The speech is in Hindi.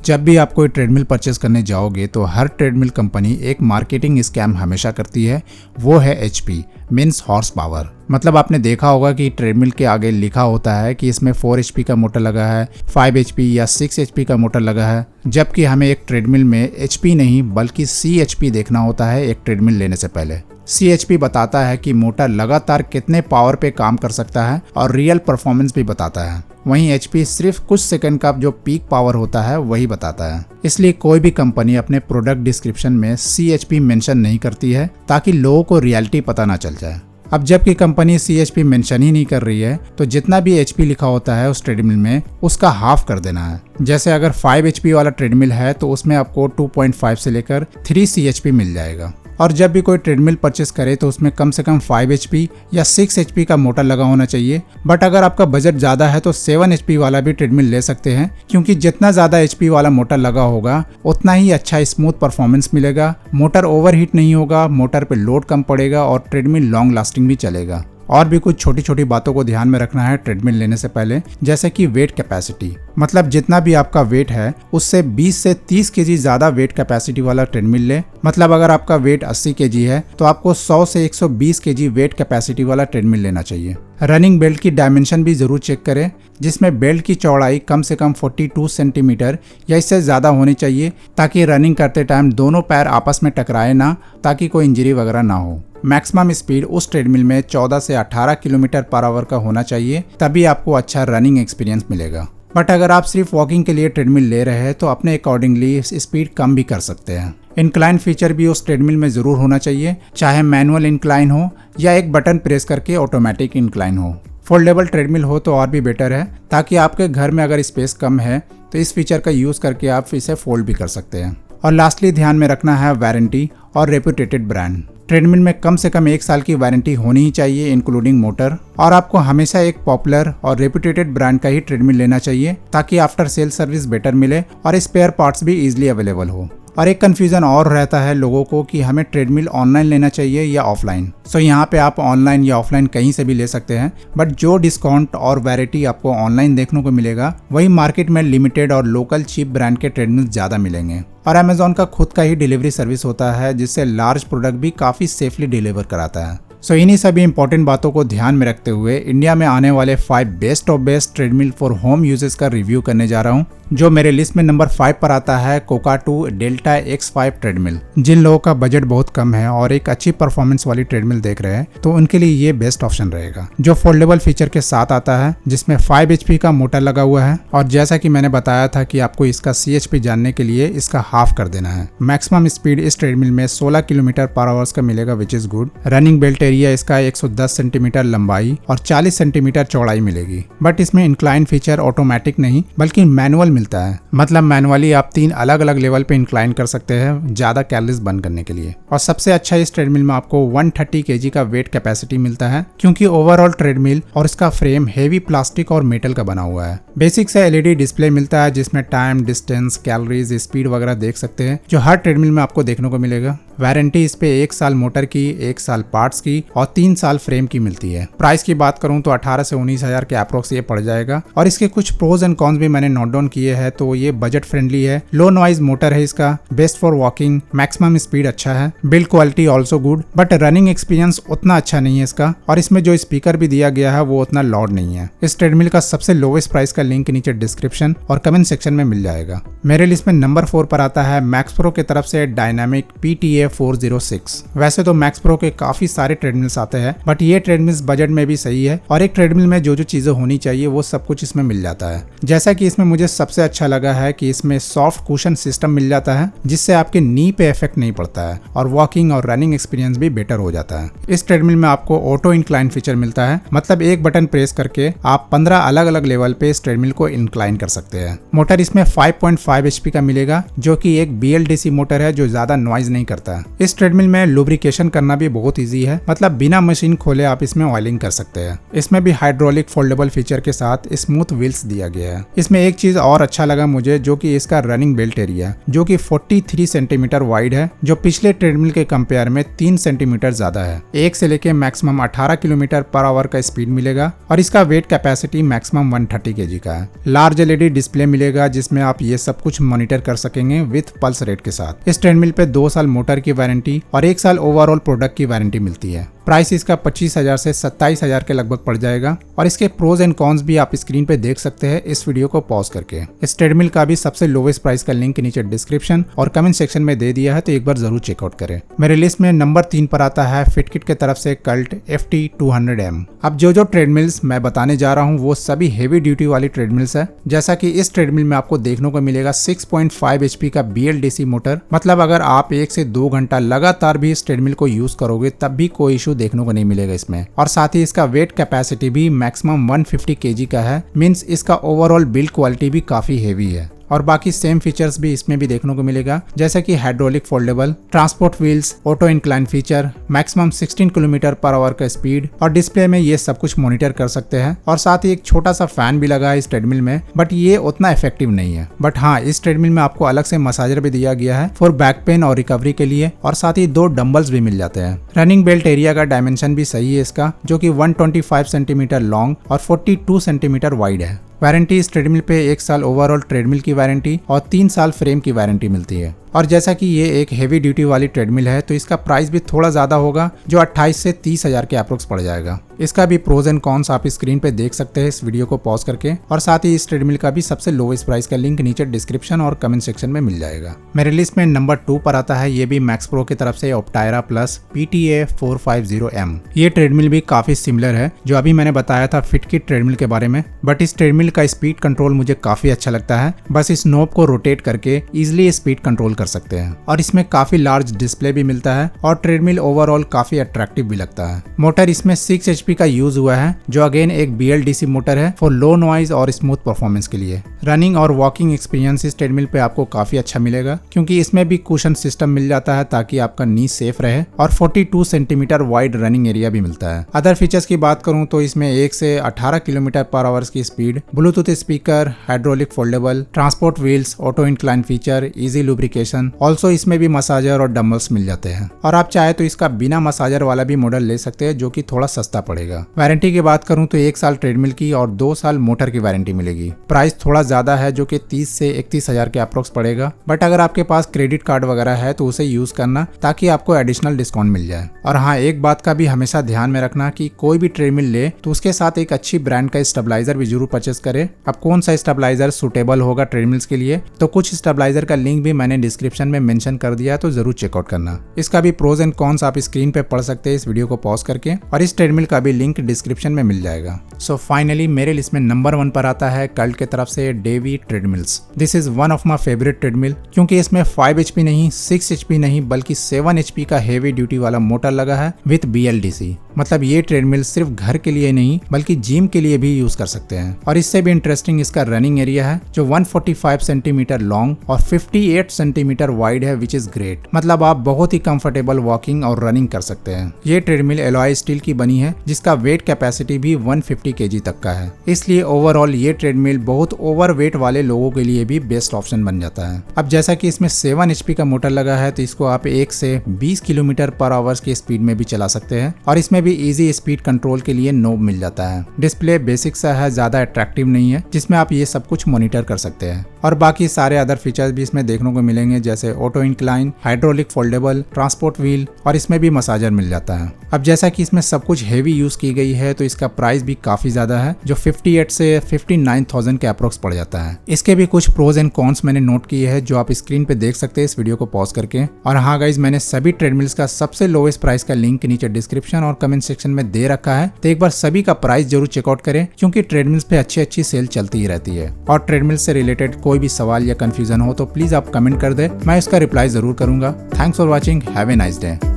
जब भी आप कोई ट्रेडमिल परचेस करने जाओगे तो हर ट्रेडमिल कंपनी एक मार्केटिंग स्कैम हमेशा करती है, वो है HP मीन्स हॉर्स पावर। मतलब आपने देखा होगा कि ट्रेडमिल के आगे लिखा होता है कि इसमें 4 HP का मोटर लगा है, 5 HP या 6 HP का मोटर लगा है, जबकि हमें एक ट्रेडमिल में HP नहीं बल्कि CHP देखना होता है एक ट्रेडमिल लेने से पहले। CHP बताता है कि मोटर लगातार कितने पावर पे काम कर सकता है और रियल परफॉर्मेंस भी बताता है। वहीं HP सिर्फ कुछ सेकंड का जो पीक पावर होता है वही बताता है। इसलिए कोई भी कंपनी अपने प्रोडक्ट डिस्क्रिप्शन में CHP मेंशन नहीं करती है ताकि लोगों को रियलिटी पता ना चल जाए। अब जबकि कंपनी CHP मेंशन ही नहीं कर रही है तो जितना भी HP लिखा होता है उस ट्रेडमिल में उसका हाफ कर देना है। जैसे अगर 5 HP वाला ट्रेडमिल है तो उसमें आपको 2.5 से लेकर 3 CHP मिल जाएगा। और जब भी कोई ट्रेडमिल परचेस करे तो उसमें कम से कम 5 HP या 6 HP का मोटर लगा होना चाहिए। बट अगर आपका बजट ज़्यादा है तो 7 HP वाला भी ट्रेडमिल ले सकते हैं, क्योंकि जितना ज़्यादा HP वाला मोटर लगा होगा उतना ही अच्छा स्मूथ परफॉर्मेंस मिलेगा, मोटर ओवरहीट नहीं होगा, मोटर पे लोड कम पड़ेगा और ट्रेडमिल लॉन्ग लास्टिंग भी चलेगा। और भी कुछ छोटी छोटी बातों को ध्यान में रखना है ट्रेडमिल लेने से पहले, जैसे कि वेट कैपेसिटी। मतलब जितना भी आपका वेट है उससे 20 से 30 kg ज़्यादा वेट कैपेसिटी वाला ट्रेडमिल ले। मतलब अगर आपका वेट 80 kg है तो आपको 100 से 120 kg वेट कैपेसिटी वाला ट्रेडमिल लेना चाहिए। रनिंग बेल्ट की डायमेंशन भी जरूर चेक करें, जिसमें बेल्ट की चौड़ाई कम से कम 42 सेंटीमीटर या इससे ज़्यादा होनी चाहिए, ताकि रनिंग करते टाइम दोनों पैर आपस में टकराए ना, ताकि कोई इंजरी वगैरह ना हो। मैक्सिमम स्पीड उस ट्रेडमिल में 14 से 18 किलोमीटर पर आवर का होना चाहिए, तभी आपको अच्छा रनिंग एक्सपीरियंस मिलेगा। बट अगर आप सिर्फ वॉकिंग के लिए ट्रेडमिल ले रहे हैं तो अपने अकॉर्डिंगली स्पीड कम भी कर सकते हैं। इंक्लाइन फीचर भी उस ट्रेडमिल में ज़रूर होना चाहिए, चाहे मैनुअल इंक्लाइन हो या एक बटन प्रेस करके ऑटोमेटिक इंक्लाइन हो। फोल्डेबल ट्रेडमिल हो तो और भी बेटर है, ताकि आपके घर में अगर स्पेस कम है तो इस फीचर का यूज़ करके आप इसे फोल्ड भी कर सकते हैं। और लास्टली ध्यान में रखना है वारंटी और रेपुटेटेड ब्रांड। ट्रेडमिल में कम से कम 1 साल की वारंटी होनी ही चाहिए इंक्लूडिंग मोटर, और आपको हमेशा एक पॉपुलर और रेपुटेटेड ब्रांड का ही ट्रेडमिल लेना चाहिए, ताकि आफ्टर सेल सर्विस बेटर मिले और स्पेयर पार्ट्स भी इजीली अवेलेबल हो। और एक कंफ्यूजन और रहता है लोगों को कि हमें ट्रेडमिल ऑनलाइन लेना चाहिए या ऑफलाइन। सो यहाँ पे आप ऑनलाइन या ऑफलाइन कहीं से भी ले सकते हैं, बट जो डिस्काउंट और वैरायटी आपको ऑनलाइन देखने को मिलेगा वही मार्केट में लिमिटेड और लोकल चीप ब्रांड के ट्रेडमिल ज़्यादा मिलेंगे। और अमेजॉन का खुद का ही डिलीवरी सर्विस होता है, जिससे लार्ज प्रोडक्ट भी काफ़ी सेफली डिलीवर कराता है। सो इन्हीं सभी इंपॉर्टेंट बातों को ध्यान में रखते हुए इंडिया में आने वाले 5 best of best treadmill for home uses का रिव्यू करने जा रहा हूँ, जो मेरे लिस्ट में नंबर 5 पर आता है कोका 2 डेल्टा X5 ट्रेडमिल। जिन लोगों का बजट बहुत कम है और एक अच्छी परफॉर्मेंस वाली ट्रेडमिल देख रहे हैं तो उनके लिए ये बेस्ट ऑप्शन रहेगा, जो फोल्डेबल फीचर के साथ आता है, जिसमें 5 HP का मोटर लगा हुआ है। और जैसा कि मैंने बताया था कि आपको इसका CHP जानने के लिए इसका हाफ कर देना है। मैक्सिमम स्पीड इस ट्रेडमिल में 16 किलोमीटर पर आवर्स का मिलेगा, which is good. Running belt area इसका 110 सेंटीमीटर लंबाई और 40 सेंटीमीटर चौड़ाई मिलेगी। बट इसमें इंक्लाइन फीचर ऑटोमेटिक नहीं बल्कि मैनुअल मिलता है। मतलब मैनुअली आप 3 अलग अलग लेवल पे इंक्लाइन कर सकते हैं ज्यादा कैलोरीज बर्न करने के लिए। और सबसे अच्छा इस ट्रेडमिल में आपको 130 kg का वेट कैपेसिटी मिलता है, क्योंकि ओवरऑल ट्रेडमिल और इसका फ्रेम हेवी प्लास्टिक और मेटल का बना हुआ है। बेसिक से LED डिस्प्ले मिलता है, जिसमें टाइम, डिस्टेंस, कैलोरीज, स्पीड वगैरह देख सकते हैं, जो हर ट्रेडमिल में आपको देखने को मिलेगा। वारंटी इस पे 1 साल मोटर की, 1 साल पार्ट्स की और 3 साल फ्रेम की मिलती है। प्राइस की बात करूं तो 18 से 19 हजार के अप्रोक्स ये पड़ जाएगा। और इसके कुछ प्रोज एंड कॉन्स भी मैंने नोट डाउन किए हैं। तो ये बजट फ्रेंडली है, लो नॉइज मोटर है इसका, best for walking, maximum speed अच्छा है, build quality also good, but running experience उतना अच्छा नहीं है इसका। और इसमें जो स्पीकर भी दिया गया है वो उतना लाउड नहीं है। इस ट्रेडमिल का सबसे लोवेस्ट प्राइस का लिंक नीचे डिस्क्रिप्शन और कमेंट सेक्शन में मिल जाएगा। मेरे लिस्ट में नंबर 4 पर आता है मैक्स प्रो की तरफ से डायनामिक PTA 406। वैसे तो मैक्स प्रो के काफी सारे ट्रेडमिल्स आते हैं, बट ये ट्रेडमिल्स बजट में भी सही है और एक ट्रेडमिल में जो जो चीजें होनी चाहिए वो सब कुछ इसमें मिल जाता है। जैसा कि इसमें मुझे सबसे अच्छा लगा है कि इसमें सॉफ्ट कुशन सिस्टम मिल जाता है, जिससे आपके नी पे इफेक्ट नहीं पड़ता है और वॉकिंग और रनिंग एक्सपीरियंस भी बेटर हो जाता है। इस ट्रेडमिल में आपको ऑटो इंक्लाइन फीचर मिलता है, मतलब एक बटन प्रेस करके आप 15 अलग अलग लेवल पे इस ट्रेडमिल को इंक्लाइन कर सकते हैं। मोटर इसमें 5.5 HP का मिलेगा, जो कि एक BLDC मोटर है जो ज्यादा नॉइज नहीं करता है। इस ट्रेडमिल में लुब्रिकेशन करना भी बहुत ईजी है, मतलब बिना मशीन खोले आप इसमें ऑयलिंग कर सकते हैं। इसमें भी हाइड्रोलिक फोल्डेबल फीचर के साथ स्मूथ व्हील्स दिया गया है। इसमें एक चीज और अच्छा लगा मुझे, जो कि इसका रनिंग बेल्ट एरिया, जो कि 43 सेंटीमीटर वाइड है, जो पिछले ट्रेडमिल के कंपेयर में 3 सेंटीमीटर ज्यादा है। 1 से लेके मैक्सिमम 18 किलोमीटर पर आवर का स्पीड मिलेगा और इसका वेट कैपेसिटी मैक्सिमम 130 केजी का है। लार्ज एलईडी डिस्प्ले मिलेगा जिसमें आप ये सब कुछ मॉनिटर कर सकेंगे विथ पल्स रेट के साथ। इस ट्रेडमिल पे 2 साल मोटर की वारंटी और 1 साल ओवरऑल प्रोडक्ट की वारंटी मिलती है। प्राइस इसका 25,000 से 27,000 के लगभग पड़ जाएगा और इसके प्रोज एंड कॉन्स भी आप स्क्रीन पे देख सकते हैं इस वीडियो को पॉज करके। इस ट्रेडमिल का भी सबसे लोवेस्ट प्राइस का लिंक नीचे डिस्क्रिप्शन और कमेंट सेक्शन में दे दिया है, तो एक बार जरूर चेकआउट करें। मेरे लिस्ट में नंबर 3 पर आता है फिटकिट के तरफ से कल्ट FT200M। अब जो ट्रेडमिल्स मैं बताने जा रहा हूँ वो सभी हेवी ड्यूटी वाली ट्रेडमिल्स है। जैसा कि इस ट्रेडमिल में आपको देखने को मिलेगा 6.5 HP का BLDC मोटर, मतलब अगर आप 1 से 2 घंटा लगातार भी इस ट्रेडमिल को यूज करोगे तब भी कोई इशू देखने को नहीं मिलेगा इसमें। और साथ ही इसका वेट कैपेसिटी भी मैक्सिमम 150 केजी का है, मींस इसका ओवरऑल बिल्ड क्वालिटी भी काफी हेवी है। और बाकी सेम फीचर्स भी इसमें भी देखने को मिलेगा, जैसे कि hydraulic foldable, transport wheels, auto incline feature, maximum 16 kilometre per hour का स्पीड और डिस्प्ले में ये सब कुछ मॉनिटर कर सकते हैं। और साथ ही एक छोटा सा फैन भी लगा है इस ट्रेडमिल में, बट ये उतना इफेक्टिव नहीं है। बट हाँ, इस ट्रेडमिल में आपको अलग से मसाजर भी दिया गया है फॉर बैक पेन और रिकवरी के लिए, और साथ ही 2 डंबल्स भी मिल जाते हैं। रनिंग बेल्ट एरिया का डायमेंशन भी सही है इसका, जो कि 125 सेंटीमीटर लॉन्ग और 42 सेंटीमीटर वाइड है। वारंटी इस ट्रेडमिल पे 1 साल ओवरऑल ट्रेडमिल की वारंटी और 3 साल फ्रेम की वारंटी मिलती है। और जैसा कि ये एक हेवी ड्यूटी वाली ट्रेडमिल है तो इसका प्राइस भी थोड़ा ज्यादा होगा, जो 28 से 30,000 के अप्रोक्स पड़ जाएगा। इसका भी प्रोज एंड कॉन्स आप स्क्रीन पे देख सकते हैं इस वीडियो को पॉज करके, और साथ ही इस ट्रेडमिल का भी सबसे लोवेस्ट प्राइस का लिंक नीचे डिस्क्रिप्शन और कमेंट सेक्शन में मिल जाएगा। मेरे लिस्ट में नंबर 2 पर आता है, ये भी मैक्स प्रो की तरफ से ऑप्टायरा प्लस PTA450M। ये ट्रेडमिल भी काफी सिमिलर है जो अभी मैंने बताया था फिटकिट ट्रेडमिल के बारे में, बट इस ट्रेडमिल का स्पीड कंट्रोल मुझे काफी अच्छा लगता है। बस इस नोब को रोटेट करके इजिली स्पीड कंट्रोल कर सकते हैं, और इसमें काफी लार्ज डिस्प्ले भी मिलता है और ट्रेडमिल ओवरऑल काफी अट्रैक्टिव भी लगता है। मोटर इसमें 6 HP का यूज हुआ है, जो अगेन एक BLDC मोटर है फॉर लो नॉइज और स्मूथ परफॉर्मेंस के लिए। रनिंग और वॉकिंग एक्सपीरियंस इस ट्रेडमिल पे आपको काफी अच्छा मिलेगा, क्योंकि इसमें भी कुशन सिस्टम मिल जाता है ताकि आपका नी सेफ रहे, और 42 सेंटीमीटर वाइड रनिंग एरिया भी मिलता है। अदर फीचर्स की बात करूं तो इसमें 1 से 18 किलोमीटर पर आवर की speed, Bluetooth speaker, hydraulic foldable, transport wheels, auto incline feature, easy lubrication, also इसमें भी मसाजर और डम्बल्स मिल जाते हैं। और आप चाहे तो इसका बिना मसाजर वाला भी मॉडल ले सकते हैं, जो कि थोड़ा सस्ता पड़ेगा। वारंटी की बात करूं तो 1 साल ट्रेडमिल की और 2 साल मोटर की वारंटी मिलेगी। प्राइस थोड़ा ज्यादा है, जो कि 30 से 31,000 के अप्रोक्स पड़ेगा, बट अगर आपके पास क्रेडिट कार्ड वगैरह है तो उसे यूज करना ताकि आपको एडिशनल डिस्काउंट मिल जाए। और हाँ, एक बात का भी हमेशा ध्यान में रखना कि कोई भी ट्रेडमिल ले तो उसके साथ एक अच्छी ब्रांड का स्टेबलाइजर भी जरूर परचेस करे। अब कौन सा स्टेबलाइजर सुटेबल होगा ट्रेडमिल्स के लिए, तो कुछ स्टेबलाइजर का लिंक भी मैंने डिस्क्रिप्शन में मेंशन कर दिया है, तो जरूर चेकआउट करना। इसका भी प्रोज एंड कॉन्स आप स्क्रीन पे पढ़ सकते हैं इस वीडियो को पॉज करके, और इस ट्रेडमिल का भी लिंक डिस्क्रिप्शन में मिल जाएगा। सो फाइनली मेरे लिस्ट में नंबर 1 पर आता है कल्ट की तरफ से डेवी treadmills. This is one of my favourite treadmill, क्योंकि इसमें 5 HP नहीं, 6 HP नहीं, बल्कि 7 HP का हेवी ड्यूटी वाला मोटर लगा है विथ BLDC। मतलब ये ट्रेडमिल सिर्फ घर के लिए नहीं बल्कि जिम के लिए भी यूज कर सकते हैं। और इससे भी इंटरेस्टिंग इसका रनिंग एरिया है, जो 145 सेंटीमीटर लॉन्ग और 58 सेंटीमीटर वाइड है, विच इज ग्रेट। मतलब आप बहुत ही कंफर्टेबल वॉकिंग और रनिंग कर सकते हैं। ये ट्रेडमिल एलॉय स्टील की बनी है, जिसका वेट कैपेसिटी भी 150 केजी तक का है, इसलिए ओवरऑल ये ट्रेडमिल बहुत ओवर वेट वाले लोगों के लिए भी बेस्ट ऑप्शन बन जाता है। अब जैसा कि इसमें 7 HP का मोटर लगा है, तो इसको आप 1 से 20 किलोमीटर पर आवर की स्पीड में भी चला सकते हैं, और इसमें भी इजी स्पीड कंट्रोल के लिए नोब मिल जाता है। डिस्प्ले बेसिक सा है, ज्यादा अट्रैक्टिव नहीं है, जिसमें आप ये सब कुछ मॉनिटर कर सकते हैं। और बाकी सारे अदर फीचर्स भी इसमें देखने को मिलेंगे, जैसे auto incline, hydraulic foldable, transport wheel, और इसमें भी मसाजर मिल जाता है। अब जैसा कि इसमें सब कुछ हेवी यूज की गई है, तो इसका प्राइस भी काफी ज्यादा है, जो 58 से 59,000 के अप्रोक्स पड़ जाता है। इसके भी कुछ प्रोज एंड कॉन्स मैंने नोट किए हैं, जो आप स्क्रीन पे देख सकते हैं इस वीडियो को पॉज करके। और हाँ गाइज, मैंने सभी ट्रेडमिल्स का सबसे लोवेस्ट प्राइस का लिंक नीचे डिस्क्रिप्शन और कमेंट सेक्शन में दे रखा है, तो एक बार सभी का प्राइस जरूर चेकआउट करें, क्योंकि ट्रेडमिल्स पे अच्छी सेल चलती ही रहती है। और ट्रेडमिल से रिलेटेड कोई भी सवाल या कंफ्यूजन हो तो प्लीज आप कमेंट कर दे, मैं इसका रिप्लाई जरूर करूंगा। Thanks for watching, have a nice day.